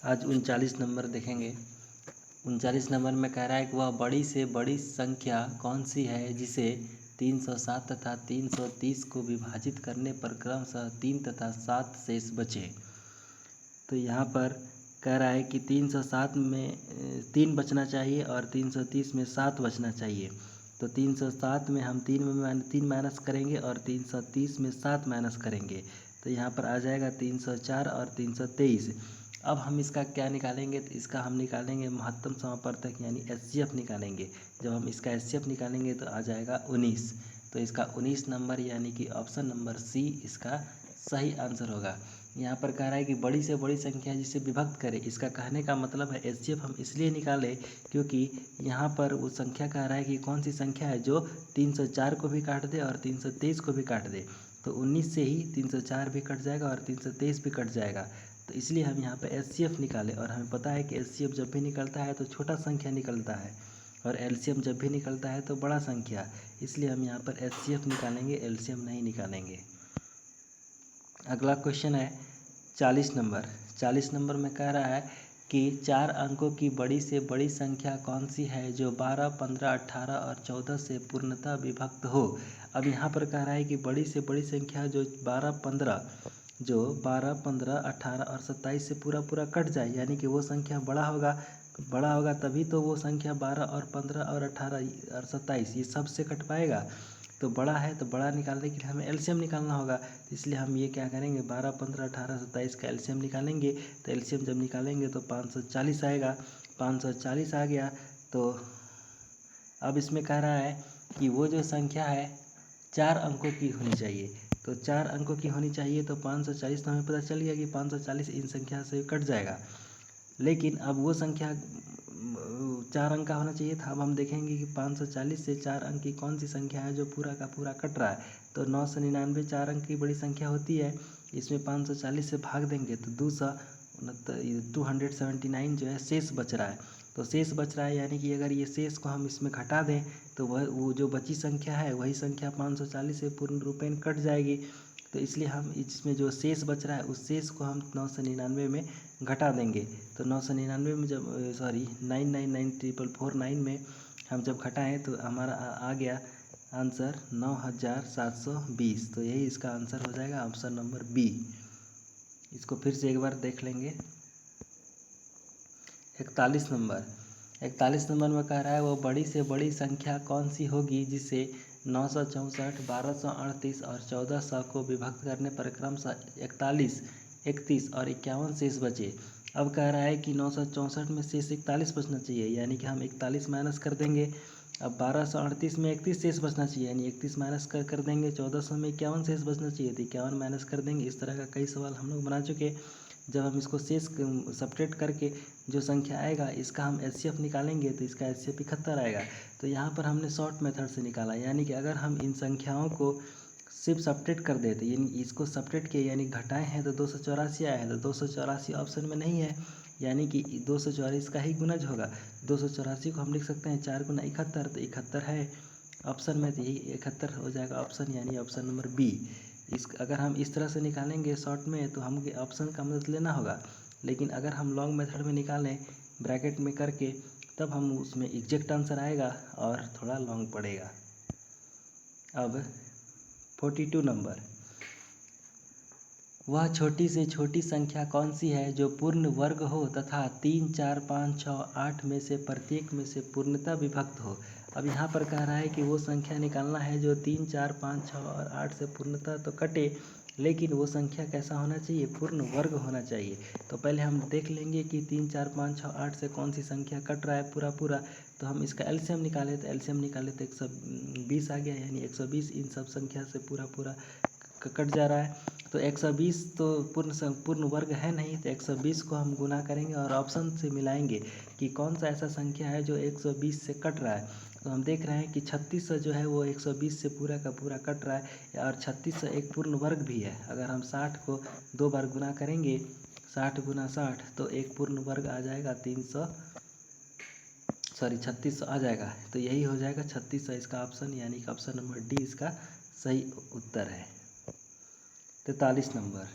आज 39 नंबर देखेंगे। 39 नंबर में कह रहा है कि वह बड़ी से बड़ी संख्या कौन सी है जिसे 307 तथा 330 को विभाजित करने पर क्रमशः 3 तथा 7 शेष बचे। तो यहाँ पर कह रहा है कि 307 में 3 बचना चाहिए और 330 में 7 बचना चाहिए। तो 307 में हम 3 माइनस करेंगे और 330 में 7 माइनस करेंगे। तो यहाँ पर आ जाएगा 304 और 323। अब हम इसका क्या निकालेंगे? तो इसका हम निकालेंगे महत्तम समापवर्तक यानी एचसीएफ निकालेंगे। जब हम इसका एचसीएफ निकालेंगे तो आ जाएगा 19। तो इसका 19 नंबर यानी कि ऑप्शन नंबर सी इसका सही आंसर होगा। यहाँ पर कह रहा है कि बड़ी से बड़ी संख्या जिसे विभक्त करे। इसका कहने का मतलब है एचसीएफ हम इसलिए निकालें क्योंकि यहाँ पर वो संख्या कह रहा है कि कौन सी संख्या है जो 304 को भी काट दे और 323 को भी काट दे। तो 19 से ही 304 भी कट जाएगा और 323 भी कट जाएगा। तो इसलिए हम यहाँ पर एचसीएफ निकालें। और हमें पता है कि एचसीएफ जब भी निकलता है तो छोटा संख्या निकलता है और एलसीएम जब भी निकलता है तो बड़ा संख्या। इसलिए हम यहाँ पर एचसीएफ निकालेंगे, एलसीएम नहीं निकालेंगे। अगला क्वेश्चन है 40 नंबर। 40 नंबर में कह रहा है कि 4 अंकों की बड़ी से बड़ी संख्या कौन सी है जो 12, 15, 18 और 14 से पूर्णतः विभक्त हो। अब यहाँ पर कह रहा है कि बड़ी से बड़ी संख्या जो 12, 15 18 और 27 से पूरा कट जाए, यानी कि वो संख्या बड़ा होगा तभी तो वो संख्या 12 और 15 और 18 और 27 ये सब से कट पाएगा। तो बड़ा है तो बड़ा निकालने के लिए हमें एलसीएम निकालना होगा। तो इसलिए हम ये क्या करेंगे 12, 15, 18, 27 का एलसीएम निकालेंगे। तो एलसीएम जब निकालेंगे तो 540 आएगा। 540 आ गया। तो अब इसमें कह रहा है कि वो जो संख्या है 4 अंकों की होनी चाहिए। तो 4 अंकों की होनी चाहिए तो 540 तो हमें पता चल गया कि 540 इन संख्या से कट जाएगा। लेकिन अब वो संख्या 4 अंक का होना चाहिए था। अब हम देखेंगे कि 540 से 4 अंक की कौन सी संख्या है जो पूरा का पूरा कट रहा है। तो 999 4 अंक की बड़ी संख्या होती है। इसमें 540 से भाग देंगे तो 279 जो है शेष बच रहा है। तो शेष बच रहा है यानी कि अगर ये शेष को हम इसमें घटा दें तो वो जो बची संख्या है वही संख्या 540 से पूर्ण रूपेण कट जाएगी। तो इसलिए हम इसमें जो शेष बच रहा है उस शेष को हम 999 में घटा देंगे। तो 999 में जब 999,449 में हम जब घटाएँ तो हमारा आ गया आंसर 9720। तो यही इसका आंसर हो जाएगा ऑप्शन नंबर बी। इसको फिर से एक बार देख लेंगे। 41 नंबर में कह रहा है वो बड़ी से बड़ी संख्या कौन सी होगी जिसे 964, 1238 और 1400 को विभक्त करने पर क्रमशः 41, 31 और 51 शेष बचे। अब कह रहा है कि 964 में शेष 41 बचना चाहिए, यानी कि हम 41 माइनस कर देंगे। अब 1238 में 31 शेष बचना चाहिए, यानी 31 माइनस कर देंगे। 1400 में 51 शेष बचना चाहिए तो 51 माइनस कर देंगे। इस तरह का कई सवाल हम लोग बना चुके। जब हम इसको शेष सब्ट्रैक्ट करके जो संख्या आएगा इसका हम एचसीएफ निकालेंगे तो इसका एचसीएफ 71 आएगा। तो यहाँ पर हमने शॉर्ट मेथड से निकाला, यानी कि अगर हम इन संख्याओं को सिर्फ सब्ट्रैक्ट कर देते, यानी इसको सब्ट्रैक्ट किए यानी घटाए हैं तो 284 आया है। तो 284 ऑप्शन में नहीं है, यानी कि 244 का ही गुणज होगा। 284 को हम लिख सकते हैं 4 गुना 71, तो 71 है ऑप्शन में, तो यही 71 हो जाएगा ऑप्शन, यानी ऑप्शन नंबर बी। अगर हम इस तरह से निकालेंगे शॉर्ट में तो हम ऑप्शन का मदद लेना होगा। लेकिन अगर हम लॉन्ग मेथड में निकालें ब्रैकेट में करके तब हम उसमें एग्जैक्ट आंसर आएगा और थोड़ा लॉन्ग पड़ेगा। अब 42 नंबर, वह छोटी से छोटी संख्या कौन सी है जो पूर्ण वर्ग हो तथा 3, 4, 5, 6, 8 में से प्रत्येक में से पूर्णतः विभक्त हो। अब यहाँ पर कह रहा है कि वो संख्या निकालना है जो 3, 4, 5, 6 और 8 से पूर्णतः तो कटे, लेकिन वो संख्या कैसा होना चाहिए? पूर्ण वर्ग होना चाहिए। तो पहले हम देख लेंगे कि 3, 4, 5, 6, 8 से कौन सी संख्या कट रहा है पूरा। तो हम इसका एलसीएम निकालें तो 120 आ गया, यानी 120 इन सब संख्या से पूरा कट जा रहा है। तो 120 तो पूर्ण वर्ग है नहीं, तो 120 को हम गुना करेंगे और ऑप्शन से मिलाएंगे कि कौन सा ऐसा संख्या है जो 120 से कट रहा है। तो हम देख रहे हैं कि 3600 जो है वो 120 से पूरा का पूरा कट रहा है और 3600 एक पूर्ण वर्ग भी है। अगर हम 60 को 2 बार गुना करेंगे, 60 गुना 60, तो एक पूर्ण वर्ग आ जाएगा 3600 आ जाएगा। तो यही हो जाएगा 3600 इसका ऑप्शन, यानी कि ऑप्शन नंबर डी इसका सही उत्तर है। 43 नंबर,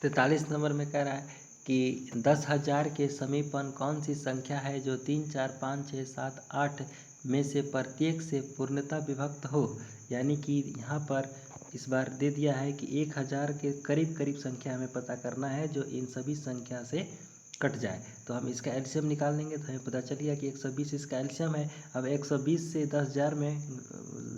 43 नंबर में कह रहा है कि 10,000 के समीपन कौन सी संख्या है जो 3, 4, 5, 6, 7, 8 में से प्रत्येक से पूर्णतः विभक्त हो। यानी कि यहाँ पर इस बार दे दिया है कि 1000 के करीब करीब संख्या हमें पता करना है जो इन सभी संख्या से कट जाए। तो हम इसका एलसीएम निकाल लेंगे तो हमें पता चल गया कि 120 इसका एलसीएम है। अब 120 से 10,000 में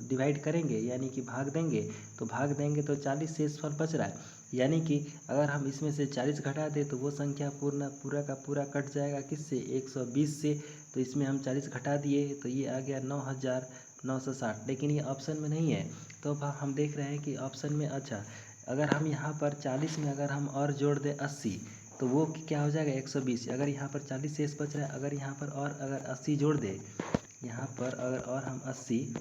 डिवाइड करेंगे यानी कि भाग देंगे, तो भाग देंगे तो 40 शेष पर बच रहा है। यानी कि अगर हम इसमें से 40 घटा दें तो वो संख्या पूरा का पूरा कट जाएगा किससे, 120 से। तो इसमें हम 40 घटा दिए तो ये आ गया 9,960, लेकिन ये ऑप्शन में नहीं है। तो अब हम देख रहे हैं कि ऑप्शन में, अच्छा अगर हम यहाँ पर 40 में अगर हम और जोड़ दें 80 तो वो क्या हो जाएगा 120। अगर यहाँ पर 40 शेष बच रहा है, अगर यहाँ पर और अगर 80 जोड़ दें, यहाँ पर अगर और हम 80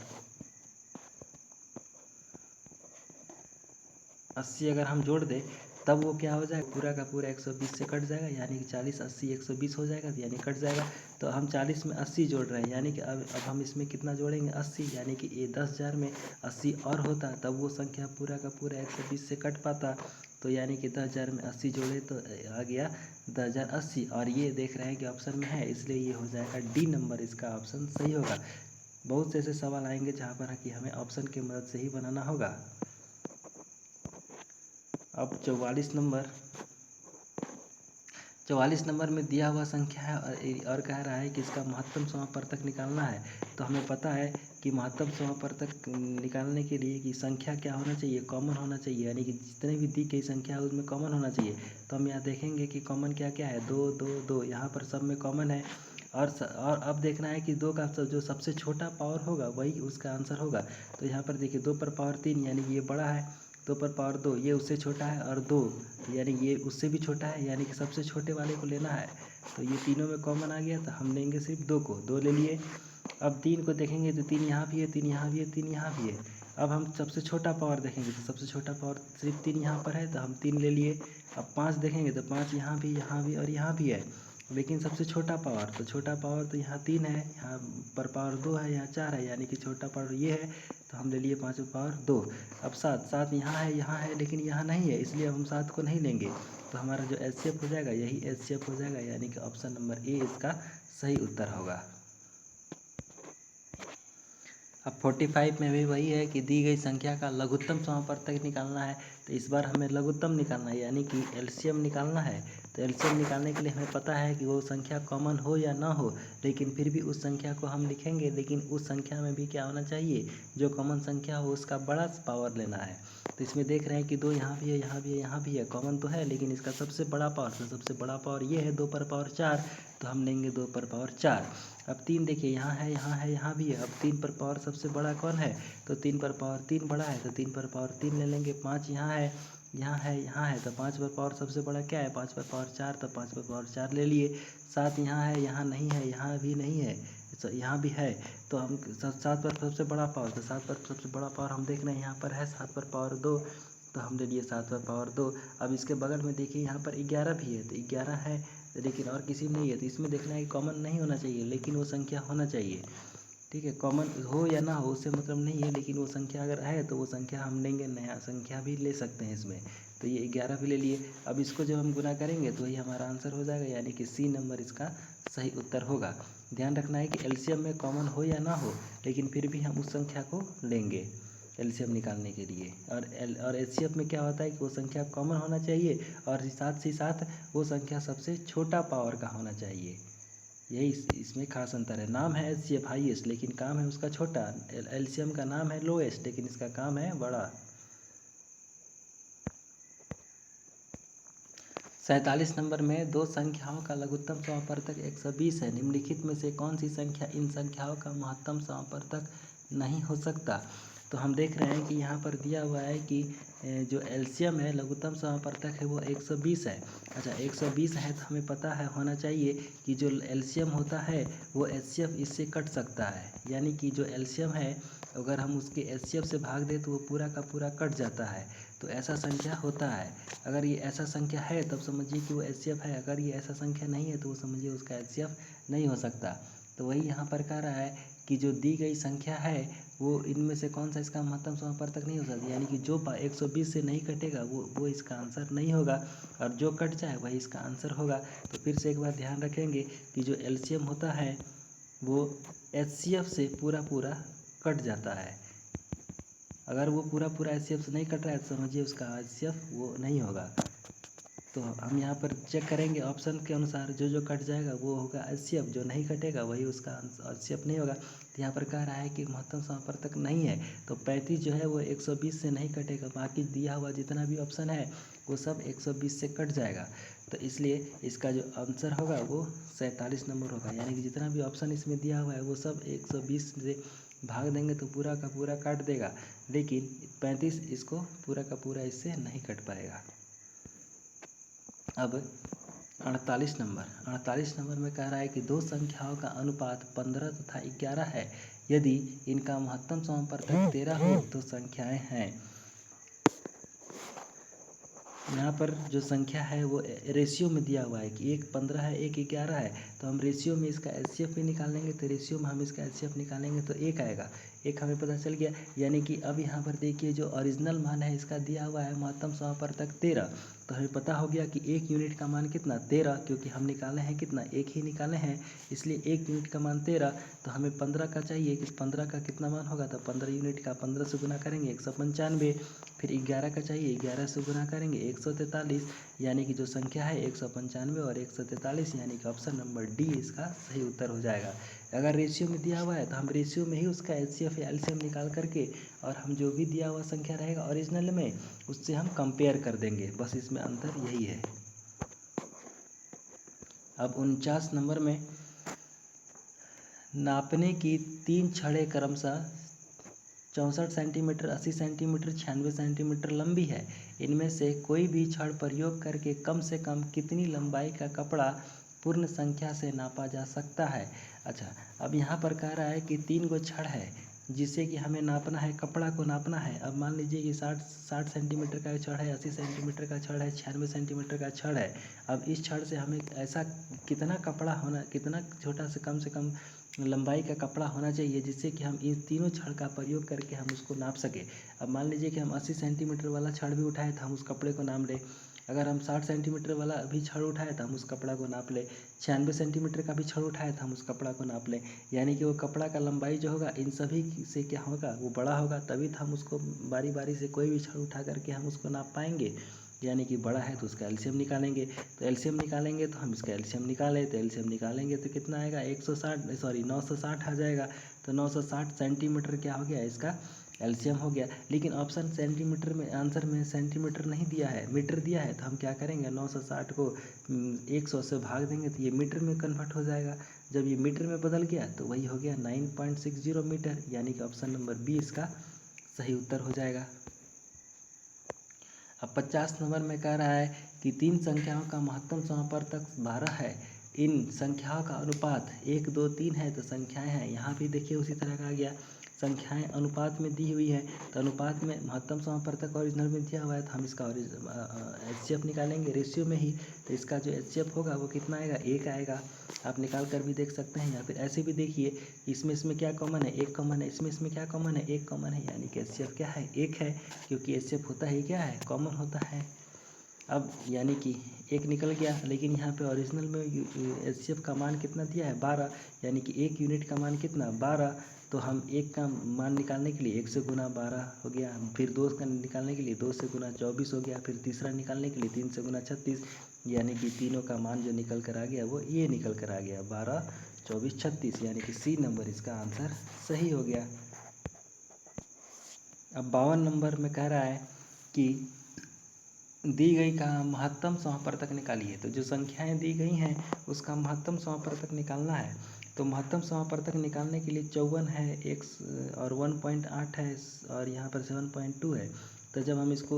अगर हम जोड़ दें तब वो क्या हो जाएगा, पूरा का पूरा 120 से कट जाएगा। यानी कि 40, 80, 120 हो जाएगा, यानी कट जाएगा। तो हम 40 में 80 जोड़ रहे हैं, यानी कि अब हम इसमें कितना जोड़ेंगे 80, यानी कि ये 10,000 में 80 और होता तब वो संख्या पूरा का पूरा 120 से कट पाता। तो यानी कि 10,000 में 80 जोड़े तो आ गया 10,080, और ये देख रहे हैं कि ऑप्शन में है, इसलिए ये हो जाएगा डी नंबर, इसका ऑप्शन सही होगा। बहुत से ऐसे सवाल आएंगे जहाँ पर कि हमें ऑप्शन की मदद से ही बनाना होगा। अब 44 नंबर में दिया हुआ संख्या है और कह रहा है कि इसका महत्तम समापवर्तक निकालना है। तो हमें पता है कि महत्तम समापवर्तक निकालने के लिए कि संख्या क्या होना चाहिए, कॉमन होना चाहिए, यानी कि जितने भी दी गई संख्या है उसमें कॉमन होना चाहिए। तो हम यहाँ देखेंगे कि कॉमन क्या क्या है, 2, 2, 2, यहाँ पर सब में कॉमन है। और अब देखना है कि 2 का जो सबसे छोटा पावर होगा वही उसका आंसर होगा। तो यहाँ पर देखिए 2 पर पावर 3 यानी कि ये बड़ा है, 2 पर पावर 2 ये उससे छोटा है, और 2 यानी ये उससे भी छोटा है, यानी कि सबसे छोटे वाले को लेना है। तो ये तीनों में कॉमन आ गया तो हम लेंगे सिर्फ 2 को, 2 ले लिए। अब 3 को देखेंगे तो 3 यहाँ भी है, 3 यहाँ भी है, 3 यहाँ भी है। अब हम सबसे छोटा पावर देखेंगे तो सबसे छोटा पावर सिर्फ 3 यहाँ पर है तो हम 3 ले लिए। अब 5 देखेंगे तो 5 यहाँ भी और यहाँ भी है, लेकिन सबसे छोटा पावर, तो छोटा पावर तो यहाँ 3 है, यहाँ पर पावर 2 है, यहाँ 4 है, यानी कि छोटा पावर ये है। तो हम ले लिए 5 पावर 2। अब 7 यहाँ है लेकिन यहाँ नहीं है, इसलिए हम 7 को नहीं लेंगे। तो हमारा जो एचसीएफ हो जाएगा यही एचसीएफ हो जाएगा, यानी कि ऑप्शन नंबर ए इसका सही उत्तर होगा। अब 45 में भी वही है कि दी गई संख्या का लघुत्तम समापवर्तक निकालना है। तो इस बार हमें लघुत्तम निकालना है, यानी कि एलसीएम निकालना है। तो एलसीएम निकालने के लिए हमें पता है कि वो संख्या कॉमन हो या ना हो, लेकिन फिर भी उस संख्या को हम लिखेंगे, लेकिन उस संख्या में भी क्या होना चाहिए, जो कॉमन संख्या हो उसका बड़ा पावर लेना है। तो इसमें देख रहे हैं कि 2 यहाँ भी है, यहाँ भी है, यहाँ भी है, कॉमन तो है, लेकिन इसका सबसे बड़ा पावर, तो सबसे बड़ा पावर ये है 2 पर पावर 4, तो हम लेंगे 2 पर पावर 4। अब 3 देखिए यहाँ है, यहाँ है, यहाँ भी है। अब 3 पर पावर सबसे बड़ा कौन है, तो 3 पर पावर 3 बड़ा है, तो 3 पर पावर 3 ले लेंगे। 5 यहाँ है, यहाँ है, यहाँ है, तो 5 पर पावर सबसे बड़ा क्या है, 5 पर पावर 4, तो 5 पर पावर 4 ले लिए। 7 यहाँ है, यहाँ नहीं है, यहाँ भी नहीं है, तो यहाँ भी है, तो हम 7 पर सबसे बड़ा पावर, तो 7 पर सबसे बड़ा पावर हम देख रहे हैं यहाँ पर है 7 पर पावर 2, तो हम ले लिए 7 पर पावर 2। अब इसके बगल में देखिए यहाँ पर 11 भी है, तो 11 है लेकिन और किसी में नहीं है, तो इसमें देखना है कि कॉमन नहीं होना चाहिए, लेकिन वो संख्या होना चाहिए। ठीक है, कॉमन हो या ना हो उससे मतलब नहीं है, लेकिन वो संख्या अगर है तो वो संख्या हम लेंगे, नया संख्या भी ले सकते हैं इसमें। तो ये 11 भी ले लिए। अब इसको जब हम गुना करेंगे तो वही हमारा आंसर हो जाएगा, यानी कि सी नंबर इसका सही उत्तर होगा। ध्यान रखना है कि एलसीएम में कॉमन हो या ना हो, लेकिन फिर भी हम उस संख्या को लेंगे एलसीएम निकालने के लिए। और एचसीएफ में क्या होता है कि वो संख्या कॉमन होना चाहिए, और साथ ही साथ वो संख्या सबसे छोटा पावर का होना चाहिए। यही इसमें खास अंतर है। नाम है एचसीएफ हाईएस्ट, लेकिन काम है उसका छोटा। एलसीएम का नाम है लोएस्ट, लेकिन इसका काम है बड़ा। 47 नंबर में 2 संख्याओं का लघुत्तम समापवर्तक 120 है। निम्नलिखित में से कौन सी संख्या इन संख्याओं का महत्तम समापवर्तक नहीं हो सकता। तो हम देख रहे हैं कि यहाँ पर दिया हुआ है कि जो एलसीएम है लघुत्तम समापवर्तक है वो 120 है। अच्छा 120 है तो हमें पता है होना चाहिए कि जो एलसीएम होता है वो एचसीएफ इससे कट सकता है, यानी कि जो एलसीएम है अगर हम उसके एचसीएफ से भाग दें तो वो पूरा का पूरा कट जाता है। तो ऐसा संख्या होता है, अगर ये ऐसा संख्या है तब समझिए कि वो एचसीएफ है, अगर ये ऐसा संख्या नहीं है तो वो समझिए उसका एचसीएफ नहीं हो सकता। तो वही यहाँ पर कह रहा है कि जो दी गई संख्या है वो इनमें से कौन सा इसका महत्तम समापवर्तक नहीं हो सकता, यानी कि जो 120 से नहीं कटेगा वो इसका आंसर नहीं होगा, और जो कट जाए वही इसका आंसर होगा। तो फिर से एक बार ध्यान रखेंगे कि जो एलसीएम होता है वो एचसीएफ से पूरा पूरा कट जाता है। अगर वो पूरा पूरा एचसीएफ से नहीं कट रहा है तो समझिए उसका एचसीएफ वो नहीं होगा। तो हम यहाँ पर चेक करेंगे ऑप्शन के अनुसार, जो जो कट जाएगा वो होगा एचसीएफ, जो नहीं कटेगा वही उसका एचसीएफ नहीं होगा। तो यहाँ पर कह रहा है कि महत्तम समापवर्तक नहीं है, तो 35 जो है वो 120 से नहीं कटेगा, बाकी दिया हुआ जितना भी ऑप्शन है वो सब 120 से कट जाएगा। तो इसलिए इसका जो आंसर होगा वो 47 नंबर होगा, यानी कि जितना भी ऑप्शन इसमें दिया हुआ है वो सब 120 से भाग देंगे तो पूरा का पूरा काट देगा, लेकिन 35 इसको पूरा का पूरा इससे नहीं कट पाएगा। अब 48 नंबर में कह रहा है कि दो संख्याओं का अनुपात 15 तथा 11 है, यदि इनका महत्तम समापवर्तक 13 हो तो संख्याएं हैं। यहाँ पर जो संख्या है वो रेशियो में दिया हुआ है कि एक 15 है एक 11 है, तो हम रेशियो में इसका एचसीएफ भी निकालेंगे, तो रेशियो में हम इसका एचसीएफ निकालेंगे तो एक आएगा, एक हमें पता चल गया। यानी कि अब यहाँ पर देखिए जो ओरिजिनल मान है इसका दिया हुआ है महत्तम समापवर्तक 13, तो हमें पता हो गया कि एक यूनिट का मान कितना 13, क्योंकि हम निकाले हैं कितना एक ही निकाले हैं, इसलिए एक यूनिट का मान 13। तो हमें 15 का चाहिए कि 15 का कितना मान होगा, तो 15 यूनिट का 15 से गुना करेंगे 195, फिर 11 का चाहिए 11 से गुना करेंगे 143, यानी कि जो संख्या है 195 और 143, यानी कि ऑप्शन नंबर डी इसका सही उत्तर हो जाएगा। अगर रेशियो में दिया हुआ है तो हम रेशियो में ही उसका एचसीएफ या एलसीएम निकाल करके, और हम जो भी दिया हुआ संख्या रहेगा ओरिजिनल में उससे हम कंपेयर कर देंगे, बस इसमें अंतर यही है। अब 49 नंबर में नापने की 3 छड़ें क्रमशः 64 सेंटीमीटर, 80 सेंटीमीटर, 96 सेंटीमीटर लंबी है। इनमें से कोई भी छड़ प्रयोग करके कम से कम कितनी लंबाई का कपड़ा पूर्ण संख्या से नापा जा सकता है। अच्छा, अब यहाँ पर कह रहा है कि 3 गो छड़ है जिससे कि हमें नापना है, कपड़ा को नापना है। अब मान लीजिए कि 60 सेंटीमीटर का छड़ है, 80 सेंटीमीटर का छड़ है, 96 सेंटीमीटर का छड़ है। अब इस छड़ से हमें ऐसा कितना कपड़ा होना, कितना छोटा से कम लंबाई का कपड़ा होना चाहिए जिससे कि हम इन तीनों छड़ का प्रयोग करके हम उसको नाप सके। अब मान लीजिए कि हम 80 सेंटीमीटर वाला छड़ भी उठाए तो हम उस कपड़े को नाप लें, अगर हम 60 सेंटीमीटर वाला भी छड़ उठाए तो हम उस कपड़ा को नाप लें, 96 सेंटीमीटर का भी छड़ उठाए तो हम उस कपड़ा को नाप लें, यानी कि वो कपड़ा का लंबाई जो होगा इन सभी से क्या होगा, वो बड़ा होगा, तभी तो हम उसको बारी बारी से कोई भी छड़ उठा करके हम उसको नाप पाएंगे। यानी कि बड़ा है तो उसका एलसीएम निकालेंगे, तो एलसीएम निकालेंगे तो हम इसका एलसीएम निकालें, तो एलसीएम निकालेंगे तो कितना आएगा 960 आ जाएगा। तो 960 सेंटीमीटर क्या हो गया, इसका एलसीएम हो गया। लेकिन ऑप्शन सेंटीमीटर में, आंसर में सेंटीमीटर नहीं दिया है, मीटर दिया है, तो हम क्या करेंगे 960 को 100 से भाग देंगे तो ये मीटर में कन्वर्ट हो जाएगा। जब ये मीटर में बदल गया तो वही हो गया 9.60 मीटर, यानी कि ऑप्शन नंबर बी इसका सही उत्तर हो जाएगा। अब 50 नंबर में कह रहा है कि 3 संख्याओं का महत्तम समापवर्तक 12 है, इन संख्याओं का अनुपात 1, 2, 3 है, तो संख्याएं हैं। यहाँ भी देखिए उसी तरह का आ गया, संख्याएं अनुपात में दी हुई है, तो अनुपात में महत्तम समापवर्तक ओरिजिनल में दिया हुआ है, तो हम इसका एचसीएफ निकालेंगे रेशियो में ही, तो इसका जो एचसीएफ होगा वो कितना आएगा, 1 आएगा। आप निकाल कर भी देख सकते हैं, या फिर ऐसे भी देखिए इसमें क्या कॉमन है, 1 कॉमन है, इसमें क्या कॉमन है, 1 कॉमन है, यानी कि एचसीएफ क्या है, 1 है, क्योंकि एचसीएफ होता ही क्या है, कॉमन होता है। अब यानी कि 1 निकल गया, लेकिन यहाँ पे ओरिजिनल में एचसीएफ का मान कितना दिया है 12, यानी कि 1 यूनिट का मान कितना 12, तो हम 1 का मान निकालने के लिए 1 से गुना 12 हो गया, फिर 2 का निकालने के लिए 2 से गुना 24 हो गया, फिर तीसरा निकालने के लिए 3 से गुना 36, यानी कि तीनों का मान जो निकल कर आ गया वो ये निकल कर आ गया 12, 24, 36, यानी कि सी नंबर इसका आंसर सही हो गया। अब 52 नंबर में कह रहा है कि दी गई का महत्तम समापवर्तक निकालिए। तो जो संख्याएं दी गई हैं उसका महत्तम समापवर्तक निकालना है। तो महत्तम समापवर्तक निकालने के लिए 54 है, एक और 1.8 है, और यहाँ पर 7.2 है। तो जब हम इसको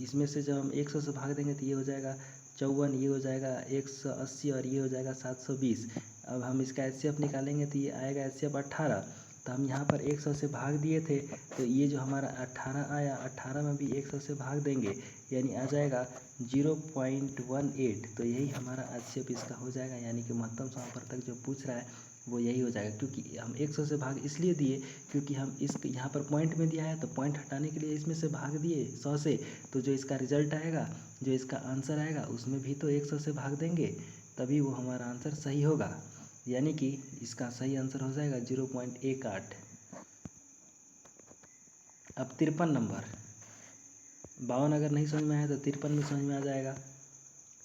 इसमें से जब हम 100 से भाग देंगे तो ये हो जाएगा 54, ये हो जाएगा 180, और ये हो जाएगा 720। अब हम इसका एचसीएफ निकालेंगे तो ये आएगा एचसीएफ 18। तो हम यहाँ पर 100 से भाग दिए थे, तो ये जो हमारा 18 आया, 18 में भी 100 से भाग देंगे, यानी आ जाएगा 0.18। तो यही हमारा एचसीएफ इसका हो जाएगा, यानी कि महत्तम समापवर्तक जो पूछ रहा है वो यही हो जाएगा, क्योंकि हम 100 से भाग इसलिए दिए क्योंकि हम इस यहाँ पर पॉइंट में दिया है तो पॉइंट हटाने के लिए इसमें से भाग दिए 100 से, तो जो इसका रिजल्ट आएगा, जो इसका आंसर आएगा उसमें भी तो 100 से भाग देंगे, तभी वो हमारा आंसर सही होगा। यानी कि इसका सही आंसर हो जाएगा 0.18। अब 53 नंबर, 52 अगर नहीं समझ में आया तो 53 में समझ में आ जाएगा।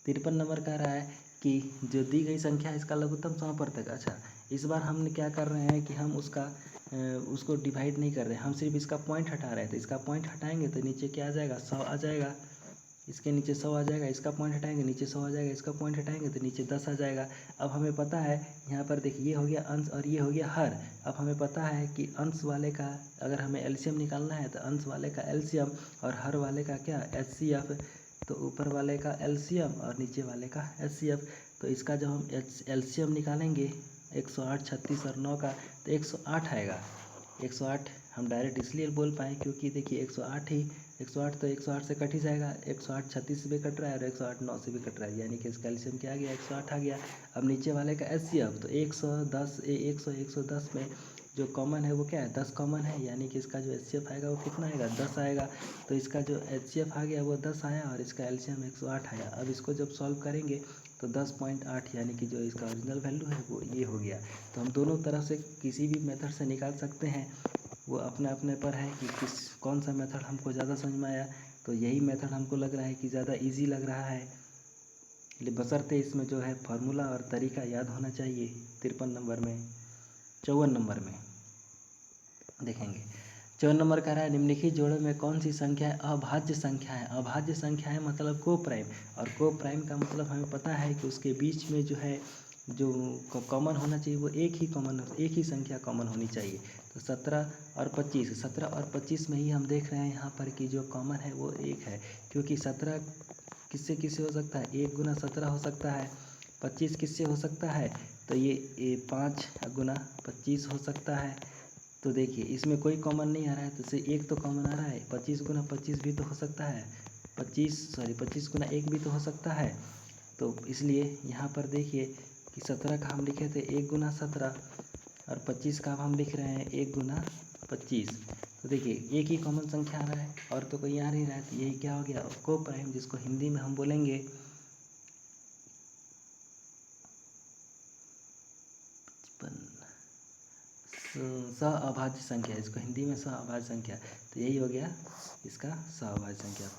53 नंबर कह रहा है कि जो दी गई संख्या है इसका लघुत्तम समवर्तक। अच्छा, इस बार हमने क्या कर रहे हैं कि हम उसको डिवाइड नहीं कर रहे हैं, हम सिर्फ इसका पॉइंट हटा रहे हैं। तो इसका पॉइंट हटाएंगे तो नीचे क्या आ जाएगा, 100 आ जाएगा, इसके नीचे 100 आ जाएगा, इसका पॉइंट हटाएंगे नीचे 100 आ जाएगा, इसका पॉइंट हटाएंगे तो नीचे 10 आ जाएगा। अब हमें पता है यहाँ पर देखिए, ये हो गया अंश और ये हो गया हर। अब हमें पता है कि अंश वाले का अगर हमें एलसीएम निकालना है तो अंश वाले का एलसीएम और हर वाले का क्या, एचसीएफ। तो ऊपर वाले का एलसीएम और नीचे वाले का एचसीएफ। तो इसका जब हम एलसीएम निकालेंगे 108, 36 और 9 का, तो 108 आएगा। 108 हम डायरेक्ट इसलिए बोल पाए क्योंकि देखिए 108 ही, 108 तो 108 से कट ही जाएगा, 108 36 से भी कट रहा है और 108 9 से भी कट रहा है, यानी कि इसका एलसीएम क्या आ गया, 108 आ गया। अब नीचे वाले का एचसीएफ, तो 110 110 में जो कॉमन है वो क्या है, 10 कॉमन है, यानी कि इसका जो एचसीएफ आएगा वो कितना आएगा, 10 आएगा। तो इसका जो एचसीएफ आ गया वो 10 आया और इसका एलसीएम 108 आया। अब इसको जब सॉल्व करेंगे तो 10.8, यानी कि जो इसका ओरिजिनल वैल्यू है वो ये हो गया। तो हम दोनों तरफ से किसी भी मेथड से निकाल सकते हैं, वो अपने अपने पर है कि कौन सा मेथड हमको ज़्यादा समझ में आया। तो यही मेथड हमको लग रहा है कि ज़्यादा इजी लग रहा है, बशर्ते इसमें जो है फार्मूला और तरीका याद होना चाहिए। 53 नंबर में 54 नंबर में देखेंगे, 54 नंबर कह रहा है निम्नलिखित जोड़ों में कौन सी संख्या है अभाज्य संख्या है। अभाज्य संख्या है मतलब को प्राइम, और को प्राइम का मतलब हमें पता है कि उसके बीच में जो है जो कॉमन होना चाहिए वो एक ही संख्या कॉमन होनी चाहिए। तो 17 और 25, 17 और 25 में ही हम देख रहे हैं यहाँ पर कि जो कॉमन है वो एक है, क्योंकि 17 किससे किससे हो सकता है, 1 गुना 17 हो सकता है। 25 किससे हो सकता है, तो ये 5 गुना 25 हो सकता है। तो देखिए इसमें कोई कॉमन नहीं आ रहा है, तो इससे एक तो कॉमन आ रहा है, 25 गुना 25 भी तो हो सकता है, 25 गुना 1 भी तो हो सकता है। तो इसलिए यहाँ पर देखिए कि 17 का हम लिखे थे 1 गुना 17 और 25 का हम लिख रहे हैं 1 गुना 25। तो देखिए एक ही कॉमन संख्या आ रहा है और तो कोई आ नहीं रहा है, तो यही क्या हो गया, को प्राइम, जिसको हिंदी में हम बोलेंगे सहअभाज्य संख्या, इसको हिंदी में सहअभाज्य संख्या। तो यही हो गया इसका सहअभाज्य संख्या।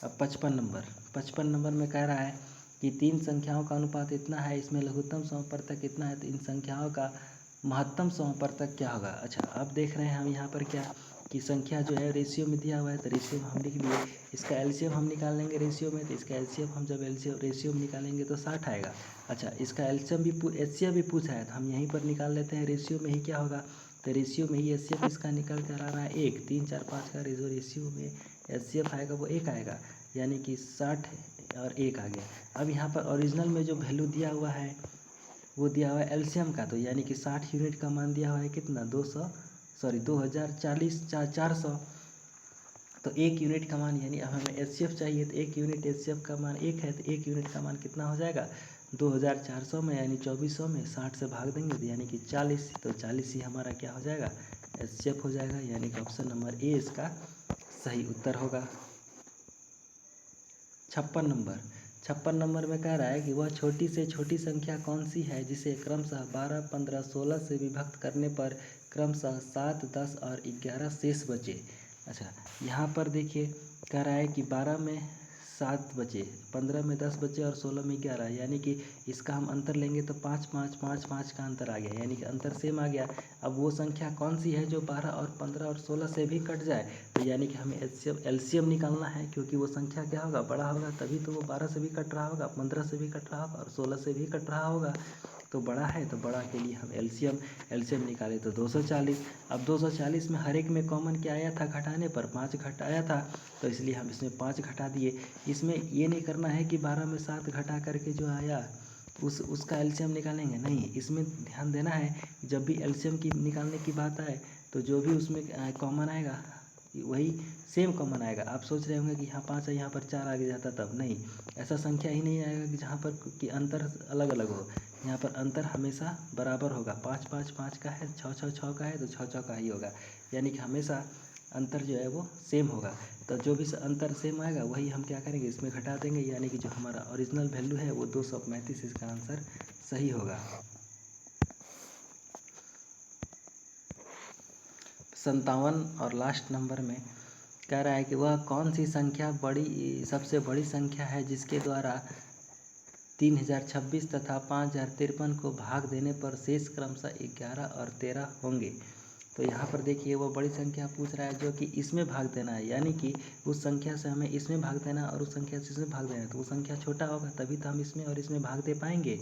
अब 55 नंबर में कह रहा है कि तीन संख्याओं का अनुपात इतना है, इसमें लघुत्तम समवर्तक कितना है, तो इन संख्याओं का महत्तम समवर्तक क्या होगा। अच्छा, अब देख रहे हैं हम यहाँ पर क्या कि संख्या जो है रेशियो में दिया हुआ है, तो रेशियो में हम लिख लिए, इसका एलसीएम हम निकाल लेंगे रेशियो में, तो इसका एलसीएम हम जब रेशियो में निकालेंगे तो 60 आएगा। अच्छा, इसका एलसीएम भी एचसीएफ भी पूछा है, तो हम यहीं पर निकाल लेते हैं, रेशियो में ही क्या होगा, तो रेशियो में ही एचसीएफ इसका निकल कर आ रहा है 1, 3 4 5 का जो रेशियो में एचसीएफ आएगा वो 1 आएगा, यानी कि 60 और 1 आ गया। अब यहाँ पर ओरिजिनल में जो वैल्यू दिया हुआ है वो दिया हुआ है एलसीएम का, तो यानी कि 60 यूनिट का मान दिया हुआ है कितना, 2040 400। तो 1 यूनिट का मान, यानी अब हमें एचसीएफ चाहिए, तो 1 यूनिट एचसीएफ का मान 1 है, तो 1 यूनिट का मान कितना हो जाएगा, 2400 में, यानी 2400 में 60 से भाग देंगे तो यानी कि 40, तो 40 ही हमारा क्या हो जाएगा, एचसीएफ हो जाएगा, यानी कि ऑप्शन नंबर ए इसका सही उत्तर होगा। 56 नंबर में कह रहा है कि वह छोटी से छोटी संख्या कौन सी है जिसे क्रमशः 12, 15, 16 से विभक्त करने पर क्रमशः 7, 10 और 11 शेष बचे। अच्छा, यहाँ पर देखिए कह रहा है कि 12 में 7 बचे, 15 में 10 बचे और 16 में 11, यानी कि इसका हम अंतर लेंगे तो 5 5 5 5 का अंतर आ गया, यानी कि अंतर सेम आ गया। अब वो संख्या कौन सी है जो 12 और 15 और 16 से भी कट जाए, तो यानी कि हमें एलसीएम निकालना है, क्योंकि वो संख्या क्या होगा, बड़ा होगा, तभी तो वो 12 से भी कट रहा होगा, 15 से भी कट रहा होगा और 16 से भी कट रहा होगा। तो बड़ा है, तो बड़ा के लिए हम एलसीएम निकाले तो 240। अब 240 में हर एक में कॉमन क्या आया था, घटाने पर 5 घटाया था, तो इसलिए हम इसमें 5 घटा दिए। इसमें ये नहीं करना है कि 12 में 7 घटा करके जो आया उसका एलसीएम निकालेंगे, नहीं, इसमें ध्यान देना है जब भी एलसीएम की निकालने की बात आए तो जो भी उसमें कॉमन आएगा वही सेम कॉमन आएगा। आप सोच रहे होंगे कि यहाँ 5 है, यहाँ पर 4 आ जाता, तब नहीं, ऐसा संख्या ही नहीं आएगा कि जहाँ पर कि अंतर अलग अलग हो, यहाँ पर अंतर हमेशा बराबर होगा। 5 5 5 का है, 6 6 6 का है तो 6 6 का ही होगा, यानी कि हमेशा अंतर जो है वो सेम होगा। तो जो भी अंतर सेम आएगा वही हम क्या करेंगे, इसमें घटा देंगे, यानी कि जो हमारा ओरिजिनल वैल्यू है वो 235, इसका आंसर सही होगा। 57 और लास्ट नंबर में कह रहा है कि वह कौन सी संख्या सबसे बड़ी संख्या है जिसके द्वारा 3026 तथा 5053 को भाग देने पर शेष क्रमशः 11 और 13 होंगे। तो यहाँ पर देखिए वो बड़ी संख्या पूछ रहा है जो कि इसमें भाग देना है, यानी कि उस संख्या से हमें इसमें भाग देना है और उस संख्या से इसमें भाग देना है। तो वो संख्या छोटा होगा तभी तो हम इसमें और इसमें भाग दे पाएंगे।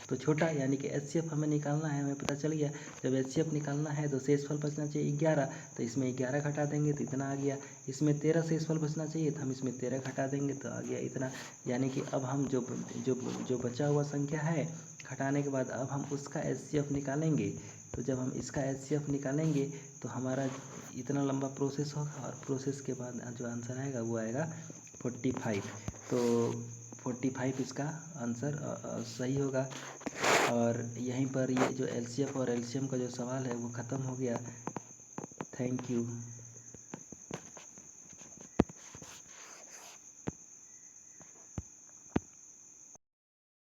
तो छोटा यानी कि एचसीएफ हमें निकालना है, हमें पता चल गया। जब एचसीएफ निकालना है तो शेषफल बचना चाहिए 11, तो इसमें 11 घटा देंगे तो इतना आ गया। इसमें 13 शेषफल बचना चाहिए तो हम इसमें 13 घटा देंगे तो आ गया इतना। यानी कि अब हम जो बचा हुआ संख्या है घटाने के बाद अब हम उसका एचसीएफ निकालेंगे। तो जब हम इसका एचसीएफ निकालेंगे तो हमारा इतना लंबा प्रोसेस होगा और प्रोसेस के बाद जो आंसर आएगा वो आएगा 45। तो 45 इसका आंसर सही होगा। और यहीं पर ये जो एलसीएफ और एलसीएम का जो सवाल है वो ख़त्म हो गया। Thank you.